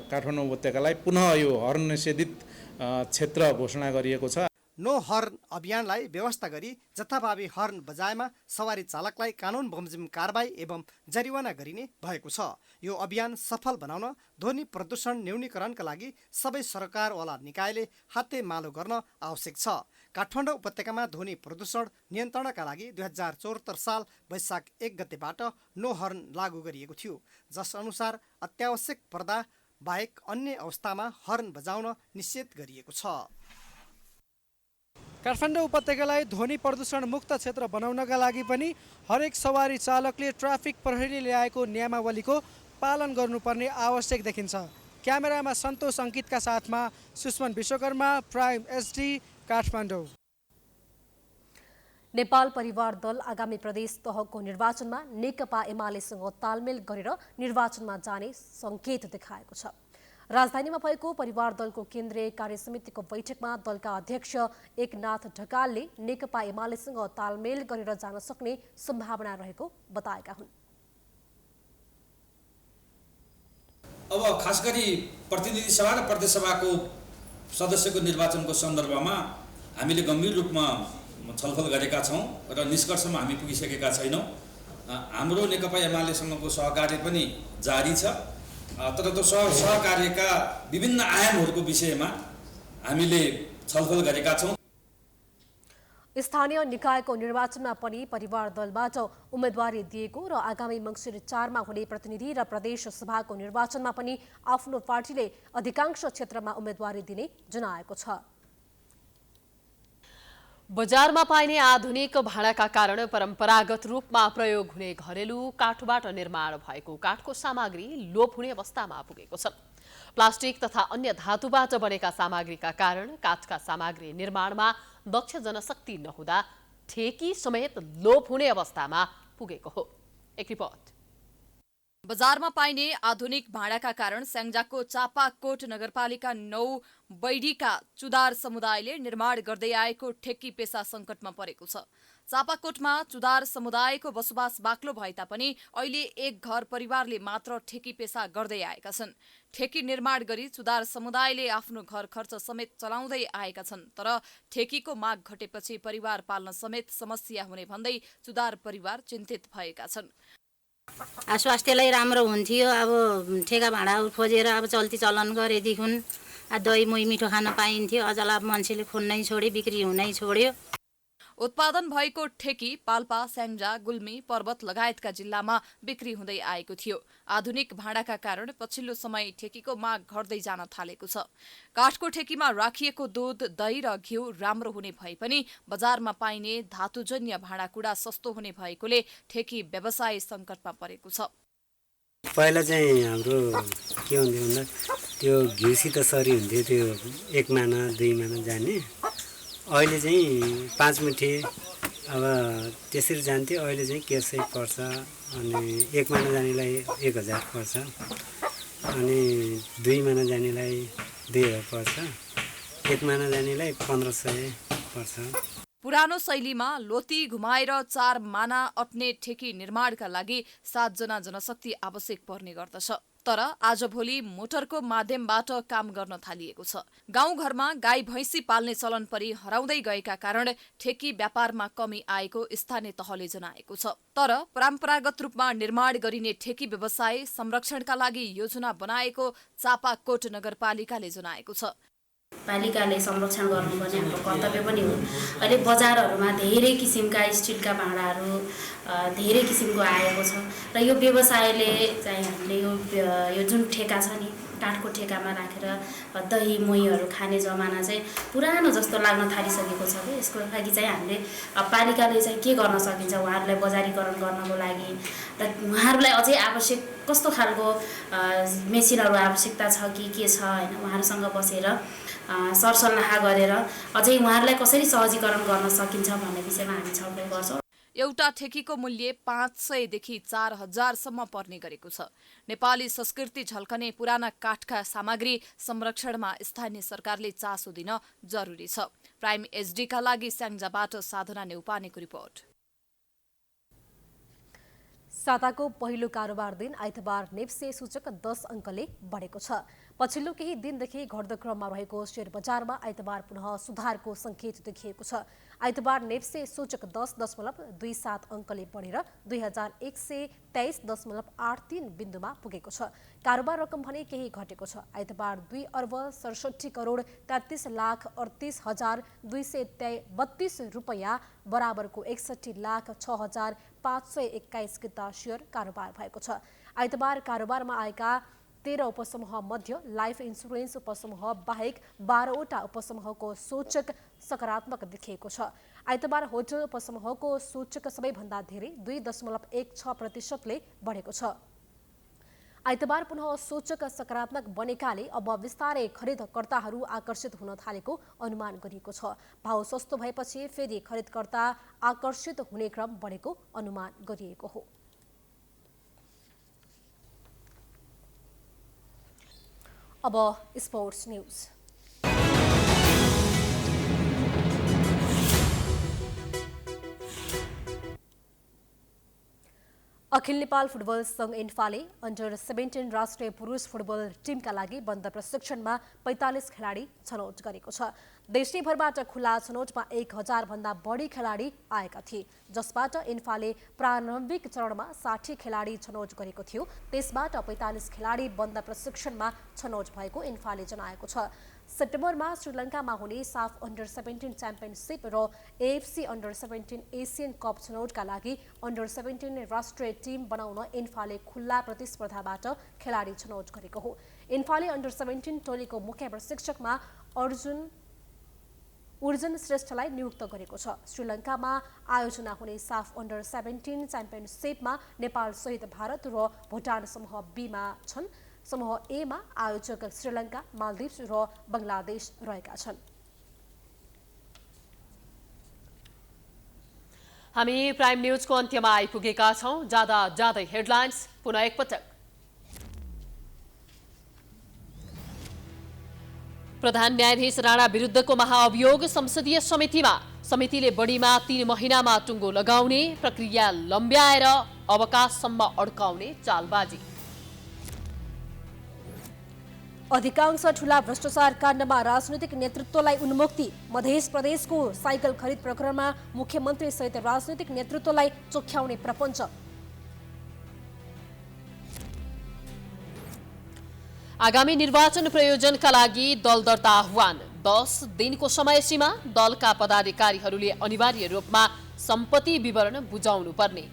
काठमाडौँ उपत्यकालाई पुनः यो हर्न निषेधित क्षेत्र घोषणा गरिएको छ। नो हर्न अभियानलाई व्यवस्था गरी जथाभावी हर्न बजाएमा सवारी चालकलाई कानुन बमोजिम कारबाही एवं जरिवाना गरिने भएको छ। यो अभियान सफल बनाउन ध्वनि प्रदूषण न्यूनीकरणका लागि सबै सरकारवाला निकायले हातेमालो गर्न आवश्यक छ। काठमाडौँ उपत्यकामा ध्वनि प्रदूषण नियन्त्रणका लागि 2074 साल वैशाख 1 गतेबाट नो हर्न लागू गरिएको थियो, जस अनुसार अत्यावश्यक पर्दा बाहेक अन्य अवस्थामा हर्न बजाउन निषेध गरिएको छ। काठमाडौँ उपत्यकालाई ध्वनि प्रदूषण मुक्त क्षेत्र बनाउनका लागि पनि हरेक सवारी चालकले ट्राफिक प्रहरीले ल्याएको नियमावलीको पालन गर्नुपर्ने आवश्यक देखिन्छ। क्यामेरामा सन्तोष अङ्कितका साथमा सुष्मन विश्वकर्मा, प्राइम SD, काठमाडौँ। नेपाल परिवार दल आगामी प्रदेश तहको निर्वाचनमा नेकपा एमालेसँग तालमेल गरेर निर्वाचनमा जाने सङ्केत देखाएको छ। राजधानीमा भएको परिवार दलको केन्द्रीय कार्यसमितिको बैठकमा दलका अध्यक्ष एकनाथ ढकालले नेकपा एमालेसँग तालमेल गरेर जान सक्ने सम्भावना रहेको बताएका हुन्। अब खास गरी प्रतिनिधि सभा र प्रदेश सभाको सदस्यको निर्वाचनको सन्दर्भमा हामीले गम्भीर रूपमा छलफल गरेका छौँ र निष्कर्षमा हामी पुगिसकेका छैनौँ। हाम्रो नेकपा एमालेसँगको सहकार्य पनि जारी छ, तर त्यो सहकार्यका विभिन्न आयामहरूको विषयमा हामीले छलफल गरेका छौँ। स्थानीय निकायको निर्वाचनमा पनि परिवार दलबाट उम्मेदवारी दिएको र आगामी मङ्सिर 4 मा हुने प्रतिनिधि र प्रदेश सभाको निर्वाचनमा पनि आफ्नो पार्टीले अधिकांश क्षेत्रमा उम्मेदवारी दिने जनाएको छ। बजारमा पाइने आधुनिक भाँडाका कारण परम्परागत रूपमा प्रयोग हुने घरेलु काठबाट निर्माण भएको काठको सामग्री लोप हुने अवस्थामा पुगेको छ। प्लास्टिक तथा अन्य धातुबाट बनेका सामग्रीका कारण काठका सामग्री निर्माणमा दक्ष जनशक्ति नहुँदा ठेकी समेत लोप हुने अवस्थामा पुगेको हो। एक रिपोर्ट। बजारमा पाइने आधुनिक भाँडाका कारण स्याङ्जाको चापाकोट नगरपालिका 9 बैडीका चुदार समुदायले निर्माण गर्दै आएको ठेकी पेसा सङ्कटमा परेको छ। चापाकोटमा चुदार समुदायको बसोबास बाक्लो भए तापनि अहिले एक घर परिवारले मात्र ठेकी पेसा गर्दै आएका छन्। ठेकी निर्माण गरी चुदार समुदायले आफ्नो घर खर्च समेत चलाउँदै आएका छन्, तर ठेकीको माग घटेपछि परिवार पाल्न समेत समस्या हुने भन्दै चुदार परिवार चिन्तित भएका छन्। स्वास्थ्यलाई राम्रो हुन्थ्यो, अब ठेका भाँडा खोजेर अब चल्ती चलन गरेदेखि दही मोही मिठो खान पाइन्थ्यो, अझ अब मान्छेले खोज्नै छोड्यो, बिक्री हुनै छोड्यो। उत्पादन भएको ठेकी पाल्पा, स्याङ्जा, गुल्मी, पर्वत लगायतका जिल्लामा बिक्री हुँदै आएको थियो। आधुनिक भाँडाका कारण पछिल्लो समय ठेकीको माग घट्दै जान थालेको छ। काठको ठेकीमा राखिएको दूध, दही र घिउ राम्रो हुने भए पनि बजारमा पाइने धातुजन्य भाँडाकुँडा सस्तो हुने भएकोले ठेकी व्यवसाय सङ्कटमा परेको छ। पहिला चाहिँ हाम्रो के हुन्थ्यो भन्दा त्यो घिउसित सरी हुन्थ्यो, त्यो 1 माना 2 माना जाने। अहिले चाहिँ 5 मुठी अब त्यसरी जान्थ्यो, अहिले चाहिँ 100 पर्छ। अनि 1 माना जानेलाई 1000 पर्छ, अनि 2 माना जानेलाई 2000 पर्छ, 1 माना जानेलाई 1500 पर्छ। पुरानो शैलीमा लोती घुमाएर 4 माना अट्ने ठेकी निर्माणका लागि 7 जना जनशक्ति आवश्यक पर्ने गर्दछ। तर आजभोलि मोटरको माध्यमबाट काम गर्न थालिएको छ। गाउँघरमा गाई भैँसी पाल्ने चलन परि हराउँदै गएका कारण ठेकी व्यापारमा कमी आएको स्थानीय तहले जनाएको छ। तर परम्परागत रूपमा निर्माण गरिने ठेकी व्यवसाय संरक्षणका लागि योजना बनाएको चापाकोट नगरपालिकाले जनाएको छ। पालिकाले संरक्षण गर्नुपर्ने हाम्रो कर्तव्य पनि हो। अहिले बजारहरूमा धेरै किसिमका स्टिलका भाँडाहरू धेरै किसिमको आएको छ र यो व्यवसायले चाहिँ हामीले यो जुन ठेका छ नि, काठको ठेकामा राखेर दही मोहीहरू खाने जमाना चाहिँ पुरानो जस्तो लाग्न थालिसकेको छ। यसको लागि चाहिँ हामीले पालिकाले चाहिँ के गर्न सकिन्छ उहाँहरूलाई बजारीकरण गर्नको लागि र उहाँहरूलाई अझै आवश्यक कस्तो खालको मेसिनहरू आवश्यकता छ कि के छ हैन, उहाँहरूसँग बसेर सरसल्लाह गरेर अझै उहाँहरूलाई कसरी सहजीकरण गर्न सकिन्छ भन्ने विषयमा हामी छलफल गर्छौँ। एउटा ठेकीको मूल्य 500 देखि 4000 सम्म पर्ने गरेको छ। नेपाली संस्कृति झल्कने पुराना काठका सामग्री संरक्षणमा स्थानीय सरकारले चासो दिन जरुरी छ। प्राइम SD का लागि स्याङ्जाबाट साधना नेउपानेको रिपोर्ट। साताको पहिलो कारोबार दिन आइतबार नेप्से सूचक 10 अङ्कले बढेको छ। पछिल्लो केही दिनदेखि घट्दो क्रममा रहेको शेयर बजारमा आइतबार पुनः सुधारको सङ्केत देखिएको छ। आइतबार नेप्से सूचक 10.27 अङ्कले बढेर 2123.83 बिन्दुमा पुगेको छ। कारोबार रकम भने केही घटेको छ। आइतबार 2,67,38,38,232 रुपैयाँ बराबरको 61,06,521 किता शेयर कारोबार भएको छ। आइतबार कारोबारमा आएका 13 उपसमूह मध्ये लाइफ इन्सुरेन्स उपसमूह बाहेक 12वटा उपसमूहको सूचक सकारात्मक देखिएको छ। आइतबार होटल उपसमूहको सूचक सबैभन्दा धेरै 2.16% बढेको छ। आइतबार पुनः सूचक सकारात्मक बनेकाले अब बिस्तारै खरिदकर्ताहरू आकर्षित हुन थालेको अनुमान गरिएको छ। भाउ सस्तो भएपछि फेरि खरिदकर्ता आकर्षित हुने क्रम बढेको अनुमान गरिएको हो। अब स्पोर्ट्स न्यूज। अखिल नेपाल फुटबल संघ इन्फाले अन्डर 17 राष्ट्रिय पुरुष फुटबल टिमका लागि बन्द प्रशिक्षणमा 45 खेलाडी छनौट गरेको छ। देशैभरबाट खुला छनौटमा 1000 भन्दा बढी खेलाडी आएका थिए, जसबाट इन्फाले प्रारम्भिक चरणमा 60 खेलाडी छनौट गरेको थियो। त्यसबाट 45 खेलाडी बन्द प्रशिक्षणमा छनौट भएको इन्फाले जनाएको छ। सेप्टेम्बरमा श्रीलङ्कामा हुने साफ अन्डर 17 च्याम्पियनसिप र एएफसी अन्डर 17 एसियन कप छनौटका लागि अन्डर 17 राष्ट्रिय टिम बनाउन इन्फाले खुल्ला प्रतिस्पर्धाबाट खेलाडी छनौट गरेको हो। इन्फाले अन्डर 17 टोलीको मुख्य प्रशिक्षकमा अर्जुन श्रेष्ठलाई नियुक्त गरेको छ। श्रीलङ्कामा आयोजना हुने साफ अन्डर 17 च्याम्पियनसिपमा नेपाल सहित भारत र भुटान समूह बीमा छन्। समूह ए मा आयोजक श्रीलङ्का, मालदिप्स र बङ्गलादेश रहेका छन्। हामी प्राइम न्यूजको अन्त्यमा आइपुगेका छौं। जाँदै हेडलाइन्स पुनः एकपटक। प्रधान न्यायाधीश राणा विरुद्धको महाअभियोग संसदीय समितिमा। समितिले बढीमा 3 महिनामा टुङ्गो लगाउने, प्रक्रिया लम्ब्याएर अवकाशसम्म अड्काउने चालबाजी। अधिकांश ठूला भ्रष्टाचार काण्डमा राजनैतिक नेतृत्वलाई उन्मुक्ति। मध्य प्रदेशको साइकल खरिद प्रकरणमा मुख्यमन्त्री सहित राजनैतिक नेतृत्वलाई चोख्याउने प्रपञ्च। आगामी निर्वाचन प्रयोजनका लागि दल दर्ता आह्वान। 10 दिनको समय सीमा। दलका पदाधिकारीहरूले अनिवार्य रूपमा सम्पत्ति विवरण बुझाउनु पर्ने।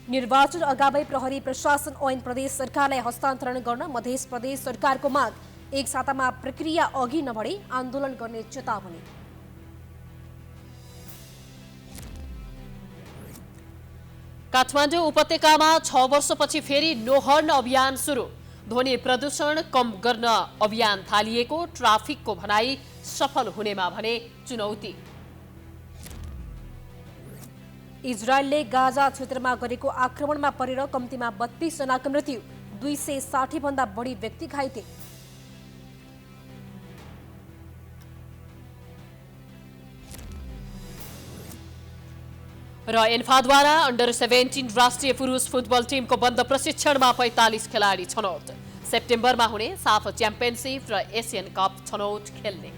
निर्वाचन अगावै प्रहरी प्रशासन ऐन प्रदेश सरकारलाई हस्तान्तरण गर्न मध्य प्रदेश सरकारको माग। एक सातामा प्रक्रिया अघि नबढे आन्दोलन गर्ने चेतावनी। काठमाडौँ उपत्यकामा 6 वर्षपछि फेरि नो हर्न अभियान सुरु। ध्वनि प्रदूषण कम गर्न अभियान थालिएको, ट्राफिकको भनाई सफल हुनेमा भने चुनौती। इजरायलले गाजा क्षेत्रमा गरेको आक्रमणमा परेर कम्तीमा 32 जनाको मृत्यु, 260 भन्दा बढी व्यक्ति घाइते। र एन्फाद्वारा अन्डर 17 राष्ट्रिय पुरुष फुटबल टिमको बन्द प्रशिक्षणमा 45 खेलाडी छनौट। सेप्टेम्बरमा हुने साफ च्याम्पियनसिप र एसियन कप छनौट खेल्ने।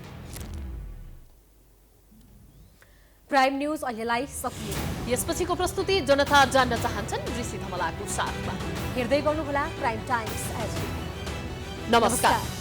प्राइम न्यूज अहिलेलाई सकियो। यसपछिको प्रस्तुति जनता जान्न चाहन्छन् ऋषि धमलाको साथमा। हेर्दै गर्नुहोला प्राइम टाइम्स एचडी। नमस्कार।